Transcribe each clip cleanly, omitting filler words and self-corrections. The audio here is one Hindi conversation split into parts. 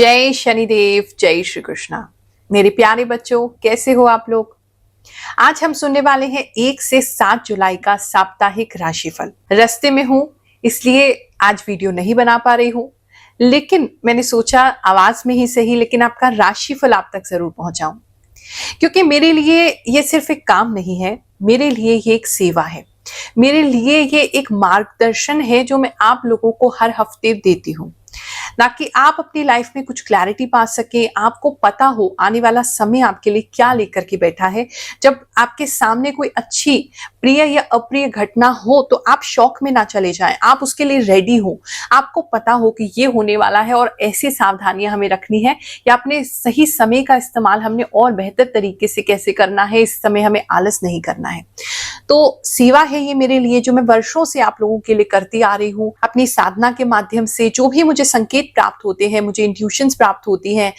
जय शनिदेव, जय श्री कृष्णा। मेरे प्यारे बच्चों, कैसे हो आप लोग। आज हम सुनने वाले हैं 1 से 7 जुलाई का साप्ताहिक राशिफल। रास्ते में हूं इसलिए आज वीडियो नहीं बना पा रही हूं, लेकिन मैंने सोचा आवाज में ही सही लेकिन आपका राशिफल आप तक जरूर पहुंचाऊं, क्योंकि मेरे लिए ये सिर्फ एक काम नहीं है, मेरे लिए ये एक सेवा है, मेरे लिए ये एक मार्गदर्शन है जो मैं आप लोगों को हर हफ्ते देती हूँ, ताकि आप अपनी लाइफ में कुछ क्लैरिटी पा सके, आपको पता हो आने वाला समय आपके लिए क्या लेकर के बैठा है। जब आपके सामने कोई अच्छी प्रिय या अप्रिय घटना हो तो आप शौक में ना चले जाएं, आप उसके लिए रेडी हो, आपको पता हो कि ये होने वाला है और ऐसी सावधानियां हमें रखनी है या अपने सही समय का इस्तेमाल हमने और बेहतर तरीके से कैसे करना है। इस समय हमें आलस नहीं करना है। तो सेवा है ये मेरे लिए, जो मैं वर्षों से आप लोगों के लिए करती आ रही हूँ। अपनी साधना के माध्यम से जो भी मुझे संकेत प्राप्त होते हैं, मुझे इंट्यूशंस प्राप्त होती हैं,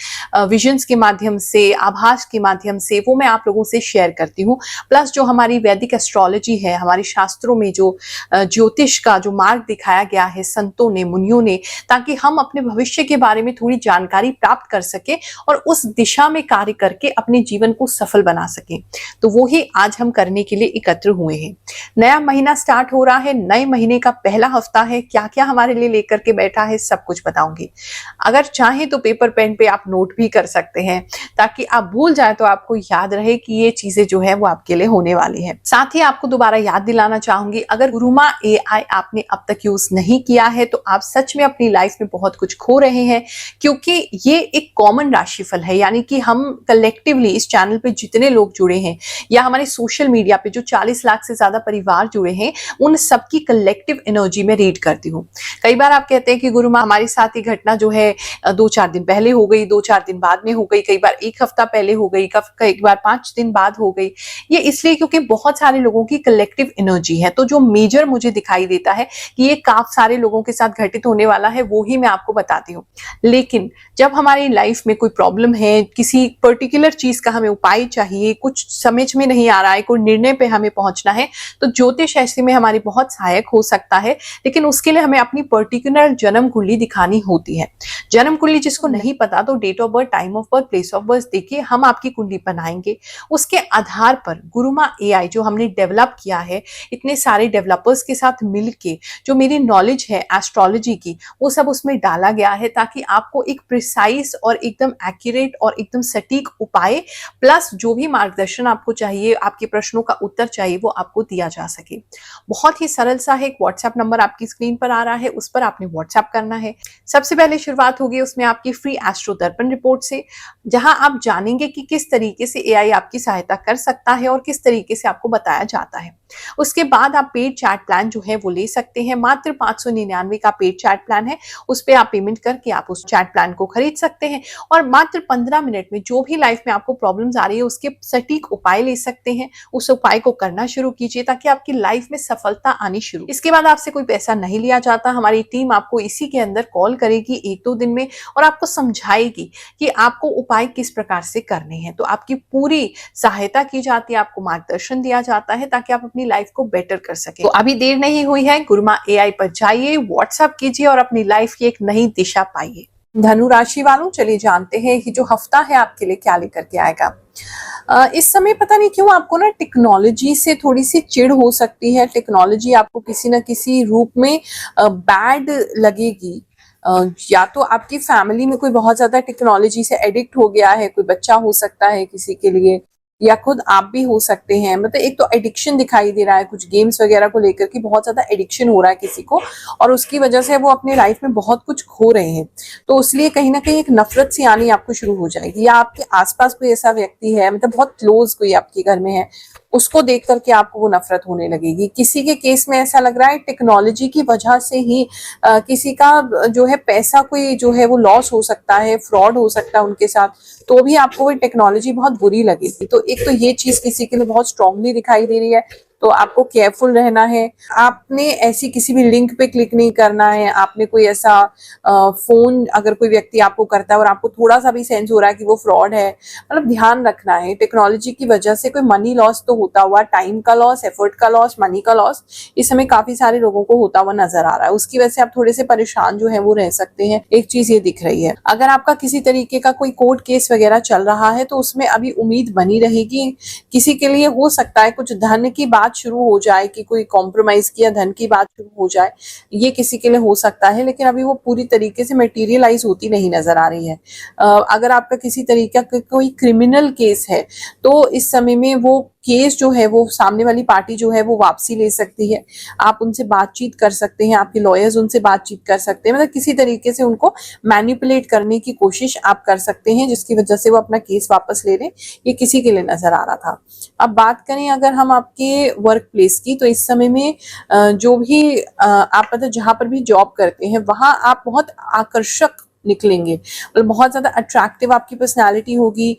विजन्स के माध्यम से, आभास के माध्यम से, वो मैं आप लोगों से शेयर करती हूँ। प्लस जो हमारी वैदिक एस्ट्रोलॉजी है, हमारे शास्त्रों में जो ज्योतिष का जो मार्ग दिखाया गया है संतों ने, मुनियों ने, ताकि हम अपने भविष्य के बारे में थोड़ी जानकारी प्राप्त कर सके और उस दिशा में कार्य करके अपने जीवन को सफल बना सके। तो वो ही आज हम करने के लिए एकत्र हुए हैं। नया महीना स्टार्ट हो रहा है, नए महीने का पहला हफ्ता है। क्या क्या हमारे लिए लेकर के बैठा है सब कुछ बताऊंगी। अगर चाहे तो पेपर पेन पे आप नोट भी कर सकते हैं, ताकि आप भूल जाए तो आपको याद रहे कि ये चीजें जो है वो आपके लिए होने वाली है। साथ ही आपको दोबारा याद दिलाना चाहूंगी, अगर गुरुमा AI आपने अब तक यूज नहीं किया है तो आप सच में अपनी लाइफ में बहुत कुछ खो रहे हैं, क्योंकि ये एक कॉमन राशिफल है। यानी कि हम कलेक्टिवली इस चैनल पे जितने लोग जुड़े हैं या हमारे सोशल मीडिया पे जो 40 लाख से ज्यादा परिवार जुड़े हैं, उन सबकी कलेक्टिव एनर्जी में रीड करती हूँ। कई बार आप कहते हैं कि गुरु माँ हमारे साथ ये घटना जो है 2-4 दिन पहले हो गई, 2-4 दिन बाद में हो गई, कई बार 1 हफ्ता पहले हो गई, कई बार 5 दिन बाद हो गई। ये इसलिए क्योंकि बहुत सारे लोगों की कलेक्टिव एनर्जी है। तो जो मेजर मुझे दिखाई देता है कि ये काफी सारे लोगों के साथ घटित होने वाला है, वो ही मैं आपको बताती हूँ। लेकिन जब हमारी लाइफ में कोई प्रॉब्लम है, किसी पर्टिकुलर चीज का हमें उपाय चाहिए, कुछ समझ में नहीं आ रहा है, कोई निर्णय पे हमें पहुंचना है, तो ज्योतिष ऐसे में हमारी बहुत सहायक हो सकता है। लेकिन उसके लिए हमें अपनी पर्टिकुलर जन्म कुंडली दिखानी होती है। जन्म कुंडली जिसको नहीं पता तो date of birth, time of birth, place of birth देखिए, हम आपकी कुंडली बनाएंगे। उसके आधार पर गुरुमा AI जो हमने डेवलप किया है, इतने सारे डेवलपर्स के साथ मिलके जो मेरी नॉलेज है एस्ट्रोलॉजी की, वो सब उसमें डाला गया है, ताकि आपको एक प्रिसाइज और एकदम एक्यूरेट और एकदम सटीक उपाय प्लस जो भी मार्गदर्शन आपको चाहिए, आपके प्रश्नों का उत्तर चाहिए, वो आपको दिया जा सके। बहुत ही सरल सा है। एक व्हाट्सएप नंबर आपकी स्क्रीन पर आ रहा है, उस पर आपने व्हाट्सएप करना है। सबसे पहले शुरुआत होगी उसमें आपकी फ्री एस्ट्रो दर्पण रिपोर्ट से, जहां आप जानेंगे कि किस तरीके से AI आपकी सहायता कर सकता है और किस तरीके से आपको बताया जाता है। उसके बाद आप पेड चैट प्लान जो है वो ले सकते हैं। मात्र 599 का पेड चैट प्लान है, उस पर आप पेमेंट करके आप उस चैट प्लान को खरीद सकते हैं और मात्र 15 मिनट में जो भी लाइफ में आपको प्रॉब्लम्स आ रही है उसके सटीक उपाय ले सकते हैं। उस उपाय को करना शुरू कीजिए ताकि आपकी लाइफ में सफलता आनी शुरू। इसके बाद आपसे कोई पैसा नहीं लिया जाता। हमारी टीम आपको इसी के अंदर कॉल करेगी 1-2 दिन में और आपको समझाएगी कि आपको उपाय किस प्रकार से करने हैं। तो आपकी पूरी सहायता की जाती है, आपको मार्गदर्शन दिया जाता है ताकि आप अपनी लाइफ को बेटर कर सके। तो अभी देर नहीं हुई है, गुरुमा AI पर जाइए, व्हाट्सएप कीजिए और अपनी लाइफ की एक नई दिशा पाइए। धनु राशि वालों, चलिए जानते हैं कि जो हफ्ता है आपके लिए क्या लेकर के आएगा। इस समय पता नहीं क्यों आपको ना टेक्नोलॉजी से थोड़ी सी चिढ़ हो सकती है। टेक्नोलॉजी आपको किसी न किसी रूप में बैड लगेगी। या तो आपकी फैमिली में कोई बहुत ज्यादा टेक्नोलॉजी से एडिक्ट हो गया है, कोई बच्चा हो सकता है किसी के लिए, या खुद आप भी हो सकते हैं। मतलब एक तो एडिक्शन दिखाई दे रहा है, कुछ गेम्स वगैरह को लेकर के बहुत ज्यादा एडिक्शन हो रहा है किसी को और उसकी वजह से वो अपने लाइफ में बहुत कुछ खो रहे हैं। तो इसलिए कहीं ना कहीं एक नफरत सी आनी आपको शुरू हो जाएगी, या आपके आसपास कोई ऐसा व्यक्ति है, मतलब बहुत क्लोज कोई आपके घर में है, उसको देख करके आपको वो नफरत होने लगेगी। किसी के केस में ऐसा लग रहा है टेक्नोलॉजी की वजह से ही किसी का जो है पैसा कोई जो है वो लॉस हो सकता है, फ्रॉड हो सकता है उनके साथ, तो भी आपको वो टेक्नोलॉजी बहुत बुरी लगेगी। तो एक तो ये चीज किसी के लिए बहुत स्ट्रांगली दिखाई दे रही है। तो आपको केयरफुल रहना है। आपने ऐसी किसी भी लिंक पे क्लिक नहीं करना है। आपने कोई ऐसा फोन अगर कोई व्यक्ति आपको करता है और आपको थोड़ा सा भी सेंस हो रहा है कि वो फ्रॉड है, मतलब ध्यान रखना है। टेक्नोलॉजी की वजह से कोई मनी लॉस तो होता हुआ, टाइम का लॉस, एफर्ट का लॉस, मनी का लॉस इस समय काफी सारे लोगों को होता हुआ नजर आ रहा है। उसकी वजह से आप थोड़े से परेशान जो है वो रह सकते हैं। एक चीज ये दिख रही है। अगर आपका किसी तरीके का कोई कोर्ट केस वगैरह चल रहा है तो उसमें अभी उम्मीद बनी रहेगी। किसी के लिए हो सकता है कुछ धन की बात शुरू हो जाए, कि कोई कॉम्प्रोमाइज किया धन की बात शुरू हो जाए, ये किसी के लिए हो सकता है, लेकिन अभी वो पूरी तरीके से मटेरियलाइज होती नहीं नजर आ रही है। अगर आपका किसी तरीके का कोई क्रिमिनल केस है तो इस समय में वो केस जो है वो सामने वाली पार्टी जो है वो वापसी ले सकती है। आप उनसे बातचीत कर सकते हैं, आपके लॉयर्स उनसे बातचीत कर सकते हैं, मतलब किसी तरीके से उनको मैनिपुलेट करने की कोशिश आप कर सकते हैं, जिसकी वजह से वो अपना केस वापस ले लें। ये किसी के लिए नजर आ रहा था। अब बात करें अगर हम आपके वर्क प्लेस की, तो इस समय में जो भी आप मतलब जहां पर भी जॉब करते हैं वहां आप बहुत आकर्षक निकलेंगे, मतलब बहुत ज्यादा अट्रैक्टिव आपकी पर्सनालिटी होगी।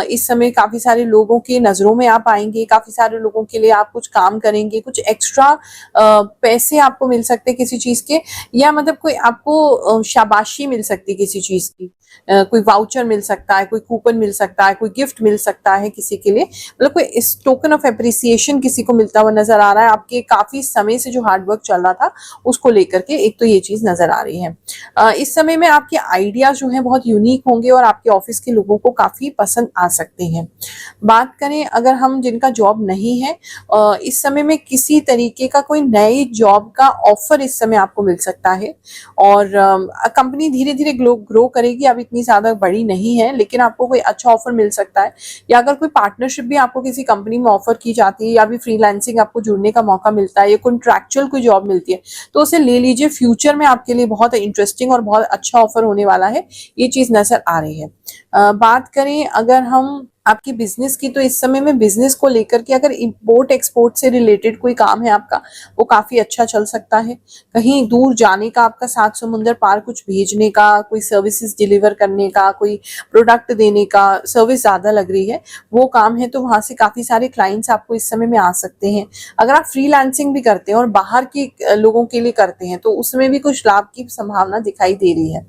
इस समय काफी सारे लोगों के नजरों में आप आएंगे, काफी सारे लोगों के लिए आप कुछ काम करेंगे, कुछ एक्स्ट्रा पैसे आपको मिल सकते हैं किसी चीज के, या मतलब कोई आपको शाबाशी मिल सकती है किसी चीज की। कोई वाउचर मिल सकता है, कोई कूपन मिल सकता है, कोई गिफ्ट मिल सकता है किसी के लिए, मतलब कोई इस टोकन ऑफ एप्रिसिएशन किसी को मिलता हुआ नजर आ रहा है। आपके काफी समय से जो हार्डवर्क चल रहा था उसको लेकर के एक तो ये चीज नजर आ रही है। इस समय में आपके आइडियाज जो हैं बहुत यूनिक होंगे और आपके ऑफिस के लोगों को काफी पसंद आ सकते हैं। बात करें अगर हम जिनका जॉब नहीं है, इस समय में किसी तरीके का कोई नई जॉब का ऑफर इस समय आपको मिल सकता है, और कंपनी धीरे धीरे ग्रो करेगी, अब इतनी ज्यादा बड़ी नहीं है, लेकिन आपको कोई अच्छा ऑफर मिल सकता है। या अगर कोई पार्टनरशिप भी आपको किसी कंपनी में ऑफर की जाती है, या भी फ्रीलांसिंग आपको जुड़ने का मौका मिलता है, या कॉन्ट्रैक्चुअल कोई जॉब मिलती है, तो उसे ले लीजिए। फ्यूचर में आपके लिए बहुत इंटरेस्टिंग और बहुत अच्छा ऑफर होने वाला है, ये चीज नजर आ रही है। बात करें अगर हम आपकी बिजनेस की, तो इस समय में बिजनेस को लेकर के अगर इंपोर्ट एक्सपोर्ट से रिलेटेड कोई काम है आपका, वो काफी अच्छा चल सकता है। कहीं दूर जाने का आपका, सात समुंदर पार कुछ भेजने का, कोई सर्विसेज डिलीवर करने का, कोई प्रोडक्ट देने का, सर्विस ज्यादा लग रही है, वो काम है तो वहां से काफी सारे क्लाइंट्स आपको इस समय में आ सकते हैं। अगर आप फ्रीलांसिंग भी करते हैं और बाहर के लोगों के लिए करते हैं तो उसमें भी कुछ लाभ की संभावना दिखाई दे रही है।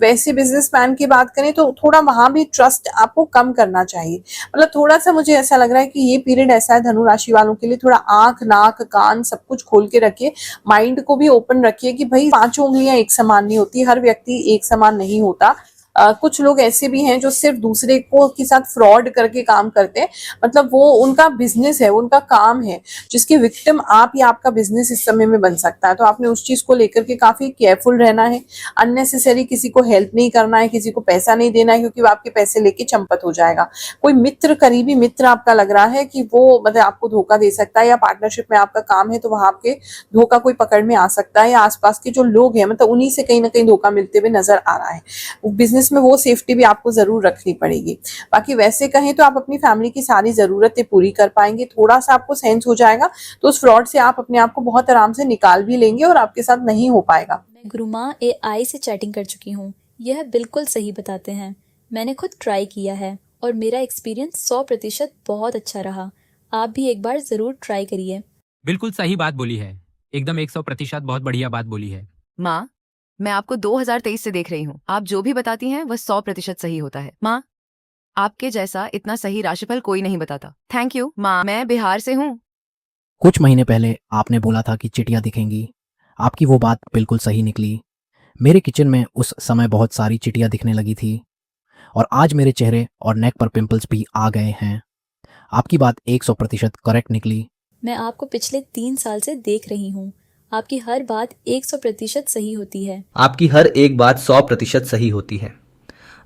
वैसे बिजनेसमैन की बात करें तो थोड़ा वहां भी ट्रस्ट आपको कम करना चाहिए। मतलब थोड़ा सा मुझे ऐसा लग रहा है कि ये पीरियड ऐसा है धनु राशि वालों के लिए, थोड़ा आंख नाक कान सब कुछ खोल के रखिए, माइंड को भी ओपन रखिए कि भाई पांचों उंगलियां एक समान नहीं होती, हर व्यक्ति एक समान नहीं होता। कुछ लोग ऐसे भी हैं जो सिर्फ दूसरे को के साथ फ्रॉड करके काम करते हैं, मतलब वो उनका बिजनेस है, उनका काम है, जिसकी विक्टिम आप या आपका बिजनेस इस समय में बन सकता है। तो आपने उस चीज को लेकर के काफी केयरफुल रहना है। अननेसेसरी किसी को हेल्प नहीं करना है, किसी को पैसा नहीं देना है, क्योंकि वो आपके पैसे लेके चंपत हो जाएगा। कोई मित्र, करीबी मित्र आपका लग रहा है कि वो मतलब आपको धोखा दे सकता है, या पार्टनरशिप में आपका काम है तो वहां आपके धोखा कोई पकड़ में आ सकता है, या आसपास के जो लोग हैं मतलब उन्हीं से कहीं ना कहीं धोखा मिलते हुए नजर आ रहा है। बिजनेस में वो सेफ्टी भी आपको जरूर रखनी पड़ेगी। बाकी वैसे कहें तो आप अपनी फैमिली की सारी जरूरतें पूरी कर पाएंगे। थोड़ा सा आपको सेंस हो जाएगा तो उस फ्रॉड से आप अपने आप को बहुत आराम से निकाल भी लेंगे और आपके साथ नहीं हो पाएगा। मैं गुरुमा AI से चैटिंग कर चुकी हूँ। यह बिल्कुल सही बताते हैं। मैंने खुद ट्राई किया है और मेरा एक्सपीरियंस 100% बहुत अच्छा रहा। आप भी एक बार जरूर ट्राई करिए। बिल्कुल सही बात बोली है, एकदम 100% बहुत बढ़िया बात बोली है। माँ, मैं आपको 2023 से देख रही हूँ। आप जो भी बताती हैं वह 100% सही होता है। माँ, आपके जैसा इतना सही राशिफल कोई नहीं बताता। थैंक यू माँ, मैं बिहार से हूँ। कुछ महीने पहले आपने बोला था कि चिटियां दिखेंगी। आपकी वो बात बिल्कुल सही निकली। मेरे किचन में उस समय बहुत सारी चिटियां दिखने लगी थी और आज मेरे चेहरे और नेक पर पिंपल्स भी आ गए हैं। आपकी बात 100% करेक्ट निकली। मैं आपको पिछले 3 साल से देख रही हूँ। आपकी हर बात 100% सही होती है। आपकी हर एक बात 100% सही होती है।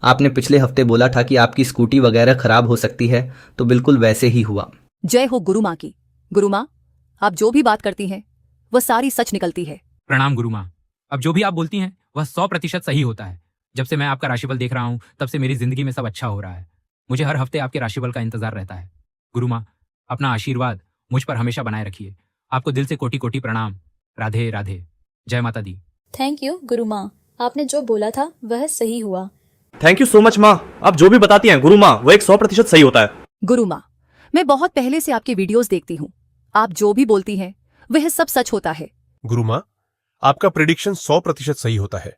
आपने पिछले हफ्ते बोला था कि आपकी स्कूटी वगैरह खराब हो सकती है, तो बिल्कुल वैसे ही हुआ। जय हो गुरु माँ की। गुरु माँ, आप जो भी बात करती हैं वह सारी सच निकलती है। प्रणाम गुरु माँ। अब जो भी आप बोलती हैं वह 100% सही होता है। जब से मैं आपका राशिफल देख रहा हूँ तब से मेरी जिंदगी में सब अच्छा हो रहा है। मुझे हर हफ्ते आपके राशिफल का इंतजार रहता है। गुरु माँ, अपना आशीर्वाद मुझ पर हमेशा बनाए रखिए। आपको दिल से कोटि कोटि प्रणाम। राधे राधे। जय माता दी। थैंक यू गुरु माँ, आपने जो बोला था वह सही हुआ। थैंक यू सो मच माँ। आप जो भी बताती हैं गुरु माँ, वो 100% सही होता है। गुरु माँ, मैं बहुत पहले से आपके वीडियोस देखती हूँ। आप जो भी बोलती हैं वह सब सच होता है। गुरु माँ, आपका प्रिडिक्शन 100% सही होता है।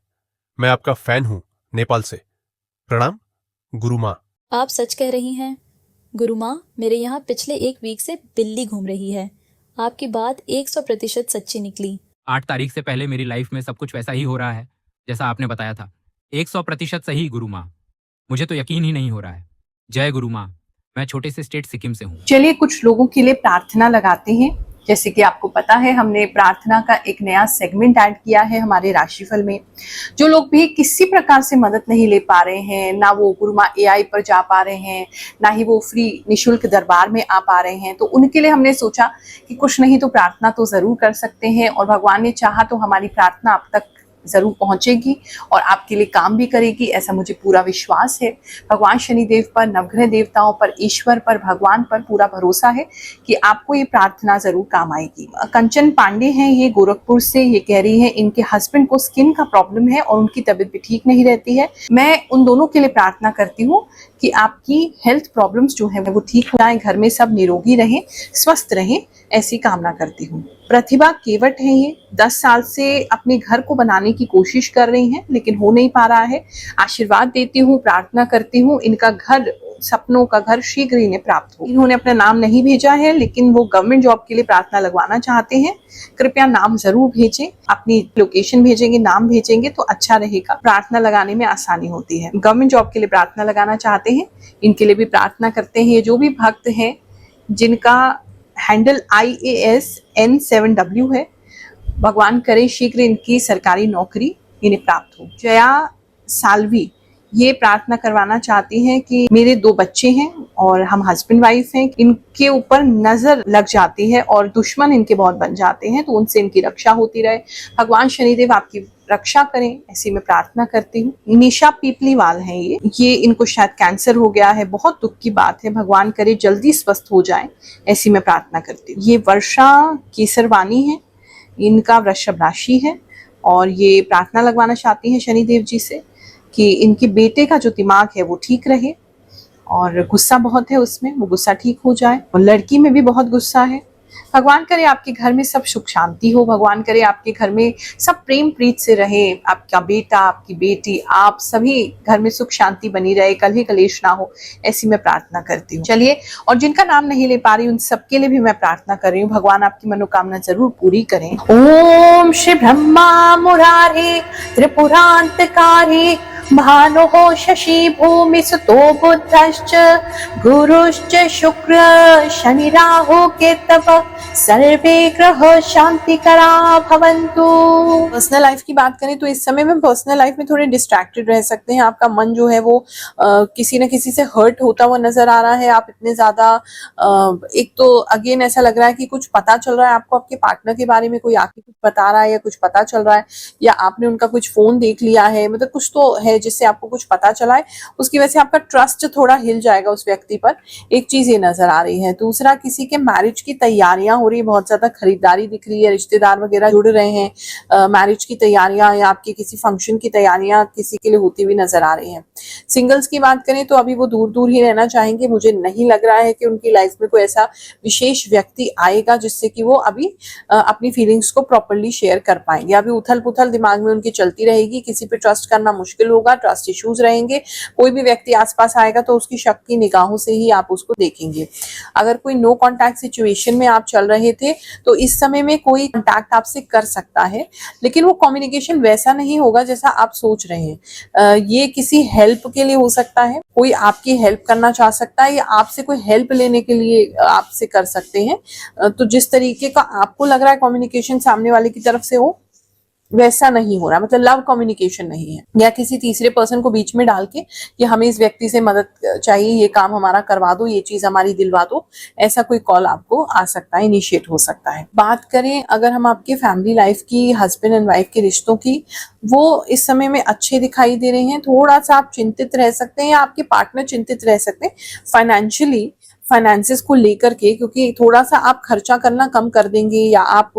मैं आपका फैन हूँ, नेपाल से। प्रणाम गुरु माँ। आप सच कह रही हैं गुरु माँ, मेरे यहाँ पिछले 1 वीक से बिल्ली घूम रही है। आपकी बात 100% सच्ची निकली। 8 तारीख से पहले मेरी लाइफ में सब कुछ वैसा ही हो रहा है जैसा आपने बताया था। 100% सही गुरु माँ, मुझे तो यकीन ही नहीं हो रहा है। जय गुरु माँ। मैं छोटे से स्टेट सिक्किम से हूँ। चलिए कुछ लोगों के लिए प्रार्थना लगाते हैं। जैसे कि आपको पता है, हमने प्रार्थना का एक नया सेगमेंट ऐड किया है हमारे राशिफल में। जो लोग भी किसी प्रकार से मदद नहीं ले पा रहे हैं, ना वो गुरुमा एआई पर जा पा रहे हैं, ना ही वो फ्री निशुल्क दरबार में आ पा रहे हैं, तो उनके लिए हमने सोचा कि कुछ नहीं तो प्रार्थना तो जरूर कर सकते हैं, और भगवान ने चाहा तो हमारी प्रार्थना आप तक जरूर पहुंचेगी और आपके लिए काम भी करेगी, ऐसा मुझे पूरा विश्वास है। भगवान शनिदेव पर, नवग्रह देवताओं पर, ईश्वर पर, भगवान पर पूरा भरोसा है कि आपको ये प्रार्थना जरूर काम आएगी। कंचन पांडे हैं ये गोरखपुर से, ये कह रही है इनके हस्बैंड को स्किन का प्रॉब्लम है और उनकी तबीयत भी ठीक नहीं रहती है। मैं उन दोनों के लिए प्रार्थना करती हूँ कि आपकी हेल्थ प्रॉब्लम्स जो है वो ठीक हो जाए, घर में सब निरोगी रहें, स्वस्थ रहें, ऐसी कामना करती हूँ। प्रतिभा केवट है ये, 10 साल से अपने घर को बनाने की कोशिश कर रही हैं लेकिन हो नहीं पा रहा है। आशीर्वाद देती हूँ, प्रार्थना करती हूँ इनका घर, सपनों का घर शीघ्र इन्हें प्राप्त हो। इन्होंने अपना नाम नहीं भेजा है लेकिन वो गवर्नमेंट जॉब के लिए प्रार्थना लगवाना चाहते हैं। कृपया नाम जरूर भेजें, अपनी लोकेशन भेजेंगे, नाम भेजेंगे तो अच्छा रहेगा, प्रार्थना लगाने में आसानी होती है। गवर्नमेंट जॉब के लिए प्रार्थना लगाना चाहते हैं, इनके लिए भी प्रार्थना करते हैं। जो भी भक्त हैं जिनका हैंडल IASN7W है, भगवान करे शीघ्र इनकी सरकारी नौकरी इन्हें प्राप्त हो। जया सालवी ये प्रार्थना करवाना चाहती हैं कि मेरे 2 बच्चे हैं और हम हस्बैंड वाइफ हैं, इनके ऊपर नजर लग जाती है और दुश्मन इनके बहुत बन जाते हैं, तो उनसे इनकी रक्षा होती रहे। भगवान शनिदेव आपकी रक्षा करें, ऐसी मैं प्रार्थना करती हूँ। निशा पीपलीवाल है ये इनको शायद कैंसर हो गया है, बहुत दुख की बात है, भगवान करे जल्दी स्वस्थ हो जाए, ऐसी मैं प्रार्थना करती हूँ। ये वर्षा केसरवानी है, इनका वृषभ राशि है और ये प्रार्थना लगवाना चाहती हैं शनिदेव जी से कि इनके बेटे का जो दिमाग है वो ठीक रहे और गुस्सा बहुत है उसमें, वो गुस्सा ठीक हो जाए। और लड़की में भी बहुत गुस्सा है। भगवान करे आपके घर में सब सुख शांति हो, भगवान करे आपके घर में सब प्रेम प्रीत से रहे, आपका बेटा, आपकी बेटी, आप सभी घर में सुख शांति बनी रहे, कलह कलेश ना हो, ऐसी मैं प्रार्थना करती हूँ। चलिए, और जिनका नाम नहीं ले पा रही उन सबके लिए भी मैं प्रार्थना कर रही हूँ, भगवान आपकी मनोकामना जरूर पूरी करें। ओम श्री ब्रह्मा मुरारे त्रिपुरांतकारी भानुः शशि भूमि सुतो बुद्धश्च गुरुश्च शुक्र शनि राहु केतव सर्वे ग्रह शांतिकरा भवन्तु। पर्सनल लाइफ की बात करें तो इस समय में पर्सनल लाइफ में थोड़े डिस्ट्रैक्टेड रह सकते हैं। आपका मन जो है वो किसी न किसी से हर्ट होता हुआ नजर आ रहा है। आप इतने ज्यादा एक तो अगेन ऐसा लग रहा है कि कुछ पता चल रहा है आपको आपके पार्टनर के बारे में, कोई आके कुछ बता रहा है या कुछ पता चल रहा है, या आपने उनका कुछ फोन देख लिया है, मतलब कुछ तो है जिससे आपको कुछ पता चला है, उसकी वजह से आपका ट्रस्ट थोड़ा हिल जाएगा उस व्यक्ति पर। एक चीज ये नजर आ रही है। दूसरा, किसी के मैरिज की तैयारियां हो रही है, बहुत ज्यादा खरीदारी दिख रही है, रिश्तेदार वगैरह जुड़ रहे हैं, मैरिज की तैयारियां या आपकी किसी फंक्शन की तैयारियां किसी के लिए होती हुई नजर आ रही हैं। सिंगल्स की बात करें तो अभी वो दूर दूर ही रहना चाहेंगे। मुझे नहीं लग रहा है कि उनकी लाइफ में कोई ऐसा विशेष व्यक्ति आएगा जिससे कि वो अभी अपनी फीलिंग्स को प्रॉपरली शेयर कर पाएंगे। अभी उथल पुथल दिमाग में उनकी चलती रहेगी, किसी पे ट्रस्ट करना मुश्किल होगा, ट्रस्ट इश्यूज रहेंगे। कोई भी व्यक्ति आसपास आएगा तो उसकी शक की निगाहों से ही आप उसको देखेंगे। अगर कोई नो कॉन्टैक्ट सिचुएशन में आप चल रहे थे तो इस समय में कोई कॉन्टैक्ट आपसे कर सकता है, लेकिन वो कम्युनिकेशन वैसा नहीं होगा जैसा आप सोच रहे हैं। ये किसी हेल्प के लिए हो सकता है, कोई आपकी हेल्प करना चाह सकता है या आपसे कोई हेल्प लेने के लिए आपसे कर सकते हैं। तो जिस तरीके का आपको लग रहा है कम्युनिकेशन सामने वाले की तरफ से हो, वैसा नहीं हो रहा, मतलब लव कम्युनिकेशन नहीं है, या किसी तीसरे पर्सन को बीच में डाल के कि हमें इस व्यक्ति से मदद चाहिए, ये काम हमारा करवा दो, ये चीज हमारी दिलवा दो, ऐसा कोई कॉल आपको आ सकता है, इनिशिएट हो सकता है। बात करें अगर हम आपके फैमिली लाइफ की, हस्बैंड एंड वाइफ के रिश्तों की, वो इस समय में अच्छे दिखाई दे रहे हैं। थोड़ा सा आप चिंतित रह सकते हैं या आपके पार्टनर चिंतित रह सकते हैं। फाइनेंसेस को लेकर के, क्योंकि थोड़ा सा आप खर्चा करना कम कर देंगे या आप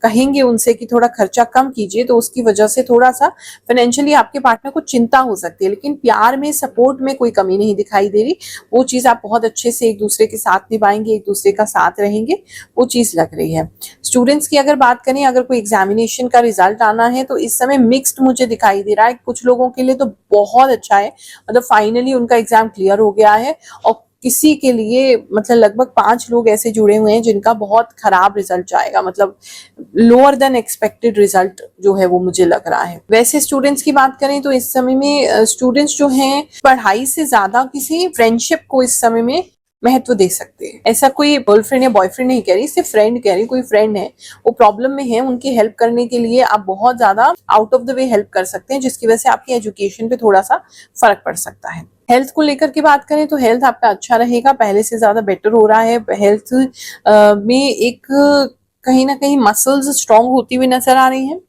कहेंगे उनसे कि थोड़ा खर्चा कम कीजिए, तो उसकी वजह से थोड़ा सा फाइनेंशियली आपके पार्टनर को चिंता हो सकती है। लेकिन प्यार में, सपोर्ट में कोई कमी नहीं दिखाई दे रही। वो चीज आप बहुत अच्छे से एक दूसरे के साथ निभाएंगे, एक दूसरे का साथ रहेंगे, वो चीज लग रही है। स्टूडेंट्स की अगर बात करें, अगर कोई एग्जामिनेशन का रिजल्ट आना है तो इस समय मिक्स्ड मुझे दिखाई दे रहा है। कुछ लोगों के लिए तो बहुत अच्छा है, मतलब फाइनली उनका एग्जाम क्लियर हो गया है, और किसी के लिए मतलब लगभग 5 लोग ऐसे जुड़े हुए हैं जिनका बहुत खराब रिजल्ट जाएगा, मतलब लोअर देन एक्सपेक्टेड रिजल्ट जो है वो मुझे लग रहा है। वैसे स्टूडेंट्स की बात करें तो इस समय में स्टूडेंट्स जो हैं पढ़ाई से ज्यादा किसी फ्रेंडशिप को इस समय में महत्व दे सकते हैं। ऐसा कोई गर्लफ्रेंड या बॉयफ्रेंड नहीं कह रही, सिर्फ फ्रेंड कह रही। कोई फ्रेंड है, वो प्रॉब्लम में है, उनकी हेल्प करने के लिए आप बहुत ज्यादा out of the way help कर सकते हैं, जिसकी वजह से आपकी एजुकेशन पे थोड़ा सा फर्क पड़ सकता है। हेल्थ को लेकर के बात करें तो हेल्थ आपका अच्छा रहेगा, पहले से ज्यादा बेटर हो रहा है। हेल्थ में एक कहीं ना कहीं मसल्स स्ट्रांग होती हुई नजर आ रही हैं।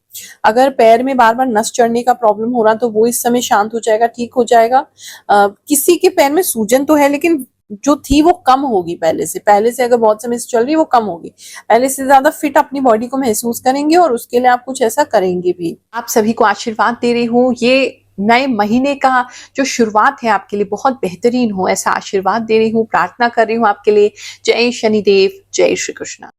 अगर पैर में बार बार नस चढ़ने का प्रॉब्लम हो रहा तो वो इस समय शांत हो जाएगा, ठीक हो जाएगा। किसी के पैर में सूजन तो है, लेकिन जो थी वो कम होगी पहले से अगर बहुत समय से चल रही है वो कम होगी। पहले से ज्यादा फिट अपनी बॉडी को महसूस करेंगे और उसके लिए आप कुछ ऐसा करेंगे भी। आप सभी को आशीर्वाद दे रही हूँ, ये नए महीने का जो शुरुआत है आपके लिए बहुत बेहतरीन हो, ऐसा आशीर्वाद दे रही हूँ, प्रार्थना कर रही हूँ आपके लिए। जय शनिदेव, जय श्री कृष्ण।